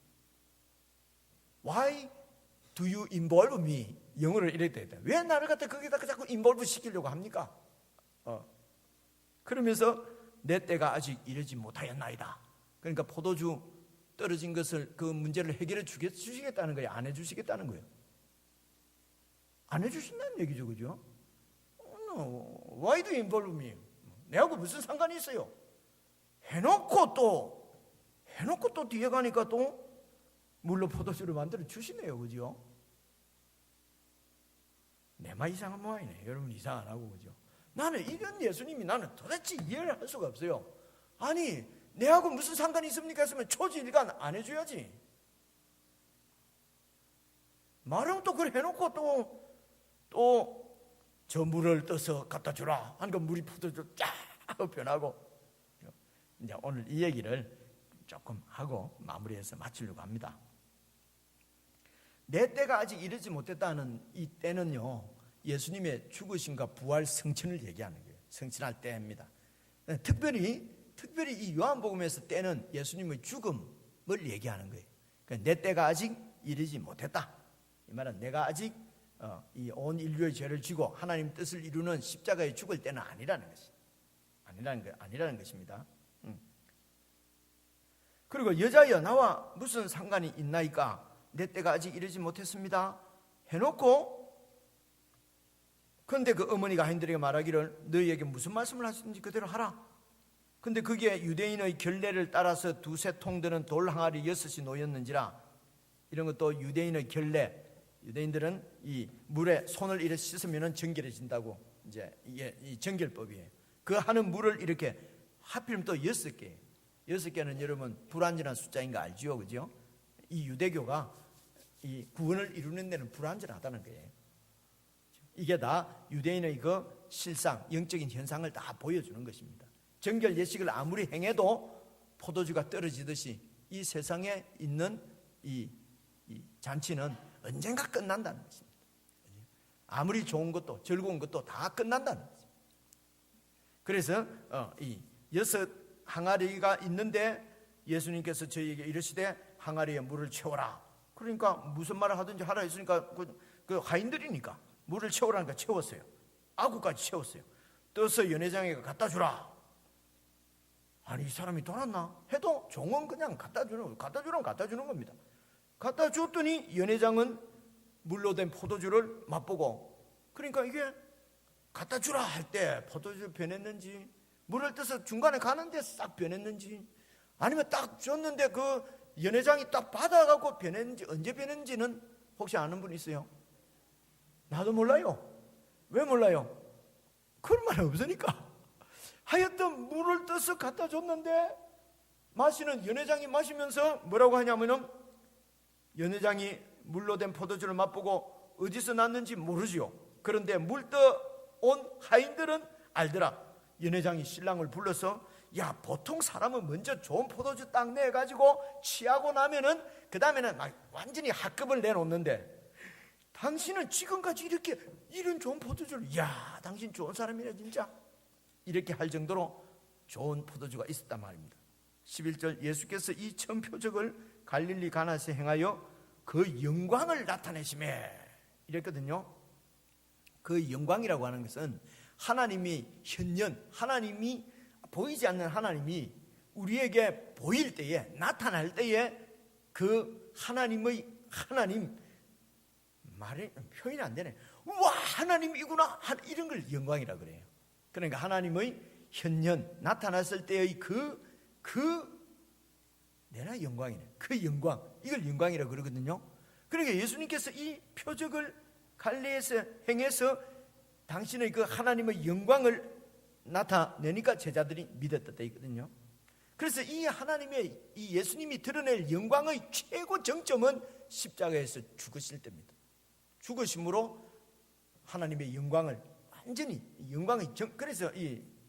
Why do you involve me? 영어를 이렇게 돼. 왜 나를 갖다 거기다 자꾸 involve 시키려고 합니까? 그러면서 내 때가 아직 이르지 못하였나이다. 그러니까 포도주 떨어진 것을 그 문제를 해결해 주시겠다는 거예요? 안 해주시겠다는 거예요? 안 해주신다는 얘기죠. 그죠? No. Why do you involve me? 내하고 무슨 상관이 있어요? 해놓고 또 뒤에 가니까 또 물로 포도주를 만들어 주시네요. 그죠? 내만 이상한 모양이네. 여러분 이상 안 하고 그죠? 나는 이런 예수님이 나는 도대체 이해를 할 수가 없어요. 아니 내하고 무슨 상관이 있습니까? 했으면 초지일간 안 해줘야지. 말은 또 그걸 해놓고 또 저 물을 떠서 갖다 주라 하니까 물이 포도주로 쫙 변하고. 이제 오늘 이 얘기를 조금 하고 마무리해서 마치려고 합니다. 내 때가 아직 이르지 못했다는 이 때는요, 예수님의 죽으심과 부활 성천을 얘기하는 거예요. 성천할 때입니다. 특별히 이 요한복음에서 때는 예수님의 죽음을 얘기하는 거예요. 그러니까 내 때가 아직 이르지 못했다. 이 말은 내가 아직 이 온 인류의 죄를 지고 하나님 뜻을 이루는 십자가에 죽을 때는 아니라는 것입니다. 그리고 여자여 나와 무슨 상관이 있나이까? 내 때가 아직 이르지 못했습니다 해놓고, 그런데 그 어머니가 하인들에게 말하기를 너희에게 무슨 말씀을 하시든지 그대로 하라. 근데 그게 유대인의 결례를 따라서 두세 통드는 돌 항아리 6이 놓였는지라. 이런 것도 유대인의 결례. 유대인들은 이 물에 손을 이렇게 씻으면 정결해진다고 이제 이게 이 정결법이에요. 그 하는 물을 이렇게 하필이면 또 6개, 6개는 여러분 불완전한 숫자인 거 알죠, 그죠? 이 유대교가 이 구원을 이루는 데는 불완전하다는 거예요. 이게 다 유대인의 그 실상, 영적인 현상을 다 보여주는 것입니다. 정결 예식을 아무리 행해도 포도주가 떨어지듯이 이 세상에 있는 이 잔치는 언젠가 끝난다는 것입니다. 아무리 좋은 것도 즐거운 것도 다 끝난다는 것입니다. 그래서 이 6 항아리가 있는데 예수님께서 저희에게 이르시되 항아리에 물을 채워라. 그러니까 무슨 말을 하든지 하라 했으니까 그 하인들이니까 물을 채우라니까 채웠어요. 아구까지 채웠어요. 떠서 연회장에 갖다 주라. 아니 이 사람이 돌았나? 해도 종은 그냥 갖다 주는 겁니다. 갖다 줬더니 연회장은 물로 된 포도주를 맛보고, 그러니까 이게 갖다 주라 할 때 포도주 변했는지, 물을 떠서 중간에 가는데 싹 변했는지, 아니면 딱 줬는데 그 연회장이 딱 받아가고 변했는지, 언제 변했는지는 혹시 아는 분 있어요? 나도 몰라요. 왜 몰라요? 그런 말 없으니까. 하여튼 물을 떠서 갖다 줬는데 마시는 연회장이 마시면서 뭐라고 하냐면은, 연회장이 물로 된 포도주를 맛보고 어디서 났는지 모르지요. 그런데 물 떠온 하인들은 알더라. 연회장이 신랑을 불러서, 야, 보통 사람은 먼저 좋은 포도주 딱 내가지고 취하고 나면은 그 다음에는 막 완전히 학급을 내놓는데, 당신은 지금까지 이렇게 이런 좋은 포도주를, 야, 당신 좋은 사람이네 진짜, 이렇게 할 정도로 좋은 포도주가 있었단 말입니다. 11절, 예수께서 이 천 표적을 갈릴리 가나에서 행하여 그 영광을 나타내시매, 이랬거든요. 그 영광이라고 하는 것은 하나님이 현년, 하나님이 보이지 않는 하나님이 우리에게 보일 때에, 나타날 때에 그 하나님의, 하나님 말이 표현이 안 되네. 와, 하나님이구나, 이런 걸 영광이라 그래요. 그러니까 하나님의 현년, 나타났을 때의 내나 영광이네. 그 영광, 이걸 영광이라고 그러거든요. 그러니까 예수님께서 이 표적을 갈릴리에서 행해서 당신의 그 하나님의 영광을 나타내니까 제자들이 믿었다 돼 있거든요. 그래서 이 하나님의, 이 예수님이 드러낼 영광의 최고 정점은 십자가에서 죽으실 때입니다. 죽으심으로 하나님의 영광을 완전히, 영광의 그래서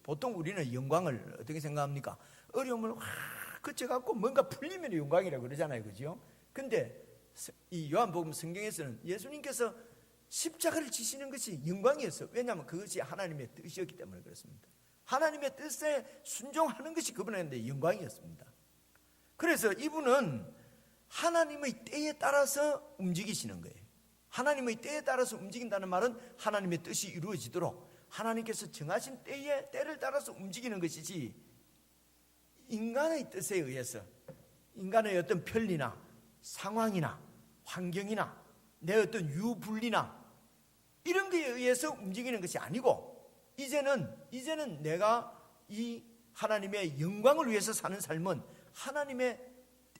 보통 우리는 영광을 어떻게 생각합니까? 어려움을 확 그쳐갖고 뭔가 풀리면 영광이라고 그러잖아요, 그죠? 근데 이 요한복음 성경에서는 예수님께서 십자가를 지시는 것이 영광이었어요. 왜냐하면 그것이 하나님의 뜻이었기 때문에 그렇습니다. 하나님의 뜻에 순종하는 것이 그분한테 영광이었습니다. 그래서 이분은 하나님의 때에 따라서 움직이시는 거예요. 하나님의 때에 따라서 움직인다는 말은 하나님의 뜻이 이루어지도록 하나님께서 정하신 때를 따라서 움직이는 것이지, 인간의 뜻에 의해서, 인간의 어떤 편리나 상황이나 환경이나 내 어떤 유불리나 이런 것에 의해서 움직이는 것이 아니고, 이제는 내가 이 하나님의 영광을 위해서 사는 삶은 하나님의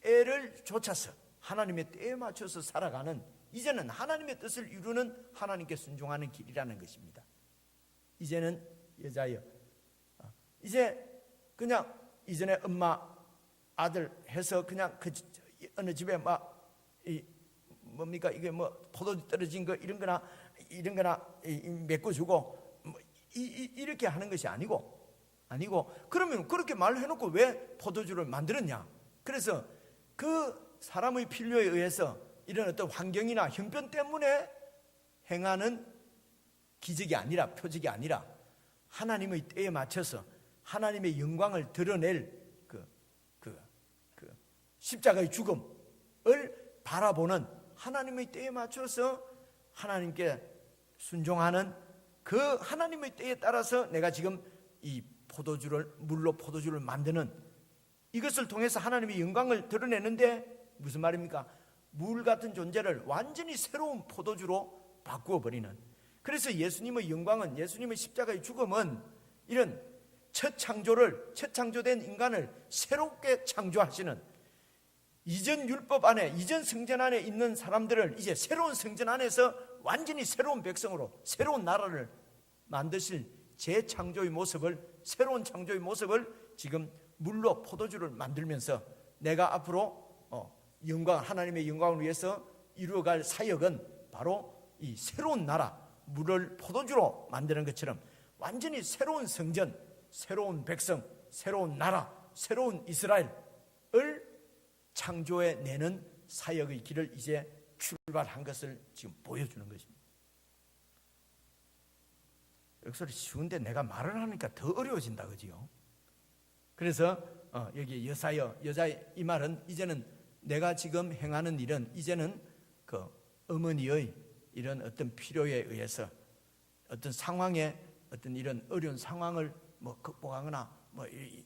때를 쫓아서 하나님의 때에 맞춰서 살아가는, 이제는 하나님의 뜻을 이루는 하나님께 순종하는 길이라는 것입니다. 이제는 여자여, 이제 그냥 이전에 엄마 아들 해서 그냥 그 어느 집에 막 뭡니까 이게 뭐 포도주 떨어진 거 이런 거나 메꿔주고 뭐 이렇게 하는 것이 아니고 그러면 그렇게 말해놓고 왜 포도주를 만들었냐? 그래서 그 사람의 필요에 의해서 이런 어떤 환경이나 형편 때문에 행하는 기적이 아니라, 표적이 아니라 하나님의 때에 맞춰서 하나님의 영광을 드러낼 그 십자가의 죽음을 바라보는, 하나님의 때에 맞춰서 하나님께 순종하는 그 하나님의 때에 따라서 내가 지금 이 물로 포도주를 만드는, 이것을 통해서 하나님의 영광을 드러내는데 무슨 말입니까? 물 같은 존재를 완전히 새로운 포도주로 바꾸어 버리는. 그래서 예수님의 영광은, 예수님의 십자가의 죽음은 이런 첫 창조된 인간을 새롭게 창조하시는, 이전 율법 안에, 이전 성전 안에 있는 사람들을 이제 새로운 성전 안에서 완전히 새로운 백성으로, 새로운 나라를 만드실 재창조의 모습을, 새로운 창조의 모습을 지금 물로 포도주를 만들면서 내가 앞으로 영광, 하나님의 영광을 위해서 이루어갈 사역은 바로 이 새로운 나라, 물을 포도주로 만드는 것처럼 완전히 새로운 성전, 새로운 백성, 새로운 나라, 새로운 이스라엘을 창조해 내는 사역의 길을 이제 출발한 것을 지금 보여주는 것입니다. 여기서 쉬운데 내가 말을 하니까 더 어려워진다, 그지요? 그래서 여기 여자의 이 말은 이제는 내가 지금 행하는 일은 이제는 그 어머니의 이런 어떤 필요에 의해서 어떤 상황에 어떤 이런 어려운 상황을 극복하거나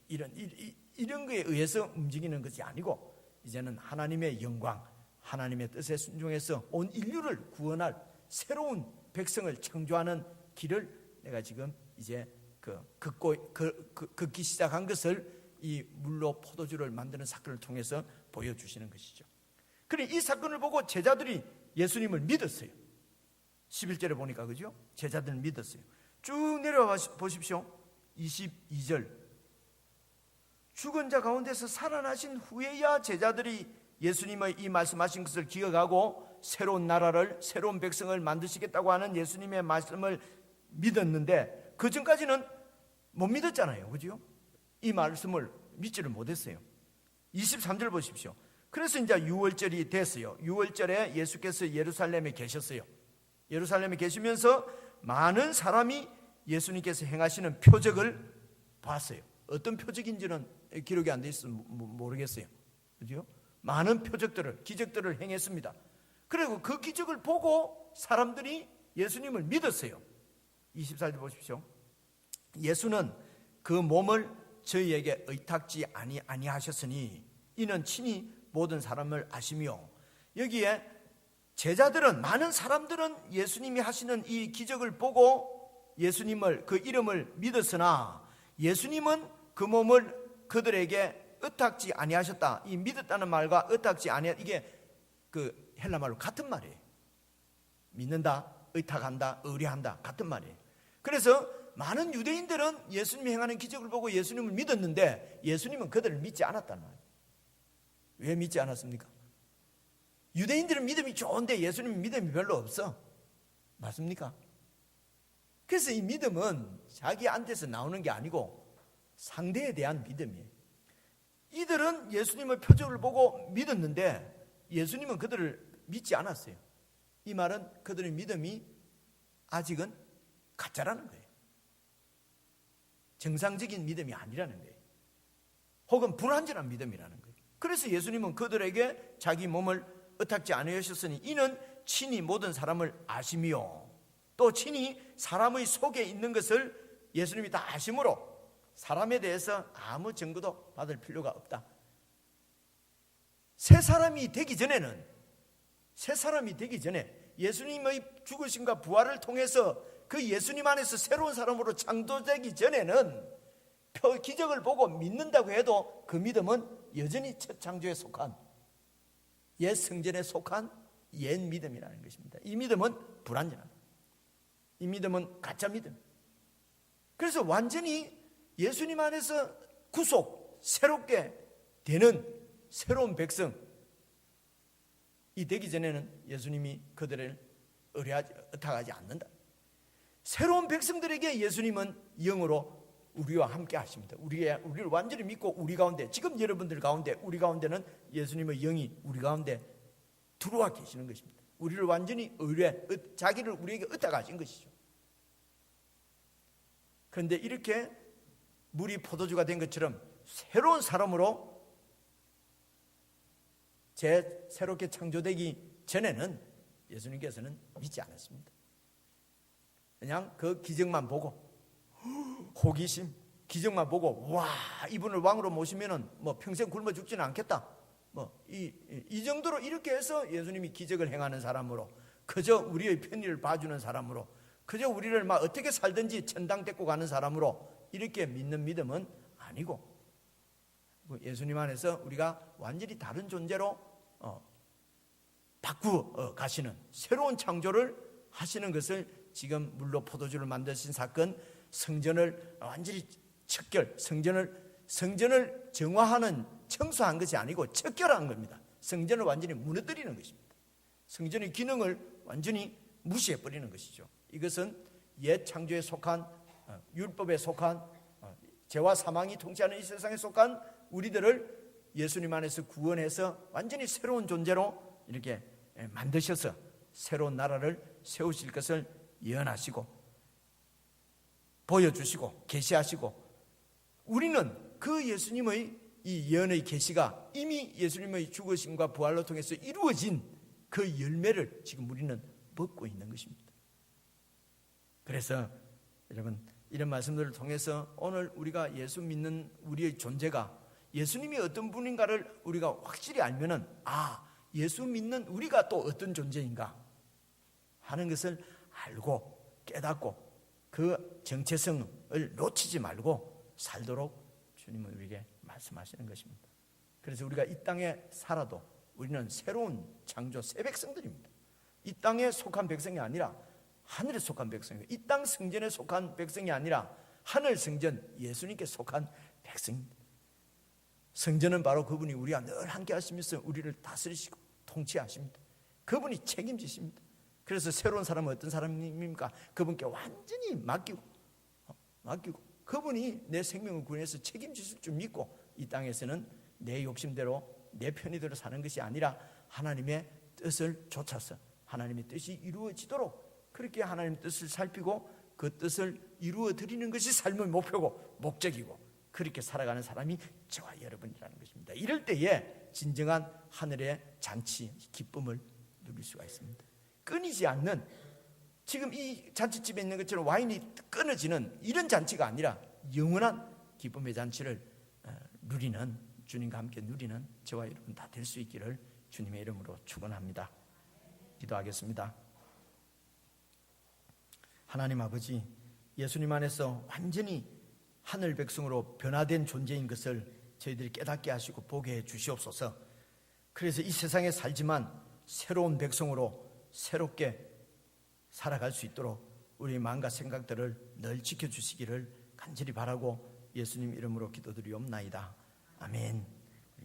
이런 거에 의해서 움직이는 것이 아니고 이제는 하나님의 영광, 하나님의 뜻에 순종해서 온 인류를 구원할 새로운 백성을 창조하는 길을 내가 지금 이제 걷기 시작한 것을 이 물로 포도주를 만드는 사건을 통해서 보여주시는 것이죠. 그래, 이 사건을 보고 제자들이 예수님을 믿었어요. 11절에 보니까, 그죠? 제자들은 믿었어요. 쭉 내려와 보십시오. 22절. 죽은 자 가운데서 살아나신 후에야 제자들이 예수님의 이 말씀하신 것을 기억하고 새로운 나라를, 새로운 백성을 만드시겠다고 하는 예수님의 말씀을 믿었는데 그 전까지는 못 믿었잖아요, 그죠? 이 말씀을 믿지를 못했어요. 23절 보십시오. 그래서 이제 6월절이 됐어요. 6월절에 예수께서 예루살렘에 계셨어요. 예루살렘에 계시면서 많은 사람이 예수님께서 행하시는 표적을 봤어요. 어떤 표적인지는 기록이 안 돼 있어서 모르겠어요, 그죠? 많은 표적들을, 기적들을 행했습니다. 그리고 그 기적을 보고 사람들이 예수님을 믿었어요. 24절 보십시오. 예수는 그 몸을 저희에게 의탁지 아니하셨으니 이는 친히 모든 사람을 아시며, 여기에 제자들은, 많은 사람들은 예수님이 하시는 이 기적을 보고 예수님을, 그 이름을 믿었으나 예수님은 그 몸을 그들에게 의탁지 아니하셨다. 이 믿었다는 말과 의탁지 아니하, 이게 그 헬라 말로 같은 말이에요. 믿는다, 의탁한다, 의뢰한다, 같은 말이에요. 그래서 많은 유대인들은 예수님이 행하는 기적을 보고 예수님을 믿었는데 예수님은 그들을 믿지 않았다는 말이에요. 왜 믿지 않았습니까? 유대인들은 믿음이 좋은데 예수님은 믿음이 별로 없어. 맞습니까? 그래서 이 믿음은 자기한테서 나오는 게 아니고 상대에 대한 믿음이에요. 이들은 예수님의 표적을 보고 믿었는데 예수님은 그들을 믿지 않았어요. 이 말은 그들의 믿음이 아직은 가짜라는 거예요. 정상적인 믿음이 아니라는 거예요. 혹은 불완전한 믿음이라는 거예요. 그래서 예수님은 그들에게 자기 몸을 의탁지 아니하셨으니 이는 친히 모든 사람을 아심이요, 또 친히 사람의 속에 있는 것을 예수님이 다 아심으로 사람에 대해서 아무 증거도 받을 필요가 없다. 새 사람이 되기 전에 예수님의 죽으심과 부활을 통해서 그 예수님 안에서 새로운 사람으로 창조되기 전에는 기적을 보고 믿는다고 해도 그 믿음은 여전히 첫 창조에 속한, 옛 성전에 속한 옛 믿음이라는 것입니다. 이 믿음은 불완전한, 이 믿음은 가짜 믿음. 그래서 완전히 예수님 안에서 구속, 새롭게 되는 새로운 백성이 되기 전에는 예수님이 그들을 의탁하지 않는다. 새로운 백성들에게 예수님은 영으로 우리와 함께 하십니다. 우리를 완전히 믿고 우리 가운데, 지금 여러분들 가운데, 우리 가운데는 예수님의 영이 우리 가운데 들어와 계시는 것입니다. 우리를 완전히 자기를 우리에게 의탁하신 것이죠. 그런데 이렇게 물이 포도주가 된 것처럼 새로운 사람으로 새롭게 창조되기 전에는 예수님께서는 믿지 않았습니다. 그냥 그 기적만 보고, 호기심, 기적만 보고, 와, 이분을 왕으로 모시면은 뭐 평생 굶어 죽지는 않겠다, 이 정도로 이렇게 해서 예수님이 기적을 행하는 사람으로, 그저 우리의 편의를 봐주는 사람으로, 그저 우리를 막 어떻게 살든지 천당 데리고 가는 사람으로 이렇게 믿는 믿음은 아니고, 예수님 안에서 우리가 완전히 다른 존재로 바꾸어 가시는, 새로운 창조를 하시는 것을 지금 물로 포도주를 만드신 사건, 성전을 완전히 척결, 성전을 정화하는, 청소한 것이 아니고 척결한 겁니다. 성전을 완전히 무너뜨리는 것입니다. 성전의 기능을 완전히 무시해버리는 것이죠. 이것은 옛 창조에 속한, 율법에 속한, 죄와 사망이 통치하는 이 세상에 속한 우리들을 예수님 안에서 구원해서 완전히 새로운 존재로 이렇게 만드셔서 새로운 나라를 세우실 것을 예언하시고 보여주시고 계시하시고, 우리는 그 예수님의 이 예언의 계시가 이미 예수님의 죽으심과 부활로 통해서 이루어진 그 열매를 지금 우리는 먹고 있는 것입니다. 그래서 여러분, 이런 말씀들을 통해서 오늘 우리가 예수 믿는 우리의 존재가 예수님이 어떤 분인가를 우리가 확실히 알면은, 예수 믿는 우리가 또 어떤 존재인가 하는 것을 알고 깨닫고 그 정체성을 놓치지 말고 살도록 주님은 우리에게 말씀하시는 것입니다. 그래서 우리가 이 땅에 살아도 우리는 새로운 창조 새 백성들입니다. 이 땅에 속한 백성이 아니라 하늘에 속한 백성이에요. 이 땅 성전에 속한 백성이 아니라 하늘 성전 예수님께 속한 백성입니다. 성전은 바로 그분이 우리와 늘 함께 하시면서 우리를 다스리시고 통치하십니다. 그분이 책임지십니다. 그래서 새로운 사람은 어떤 사람입니까? 그분께 완전히 맡기고 그분이 내 생명을 구원해서 책임지실 줄 믿고 이 땅에서는 내 욕심대로 내 편의대로 사는 것이 아니라 하나님의 뜻을 좇아서 하나님의 뜻이 이루어지도록 그렇게 하나님의 뜻을 살피고 그 뜻을 이루어 드리는 것이 삶의 목표고 목적이고, 그렇게 살아가는 사람이 저와 여러분이라는 것입니다. 이럴 때에 진정한 하늘의 잔치, 기쁨을 누릴 수가 있습니다. 끊이지 않는, 지금 이 잔치집에 있는 것처럼 와인이 끊어지는 이런 잔치가 아니라 영원한 기쁨의 잔치를 누리는, 주님과 함께 누리는 저와 여러분 다 될 수 있기를 주님의 이름으로 축원합니다. 기도하겠습니다. 하나님 아버지, 예수님 안에서 완전히 하늘 백성으로 변화된 존재인 것을 저희들이 깨닫게 하시고 보게 해 주시옵소서. 그래서 이 세상에 살지만 새로운 백성으로 새롭게 살아갈 수 있도록 우리의 마음과 생각들을 늘 지켜주시기를 간절히 바라고 예수님 이름으로 기도드리옵나이다. 아멘.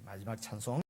마지막 찬송.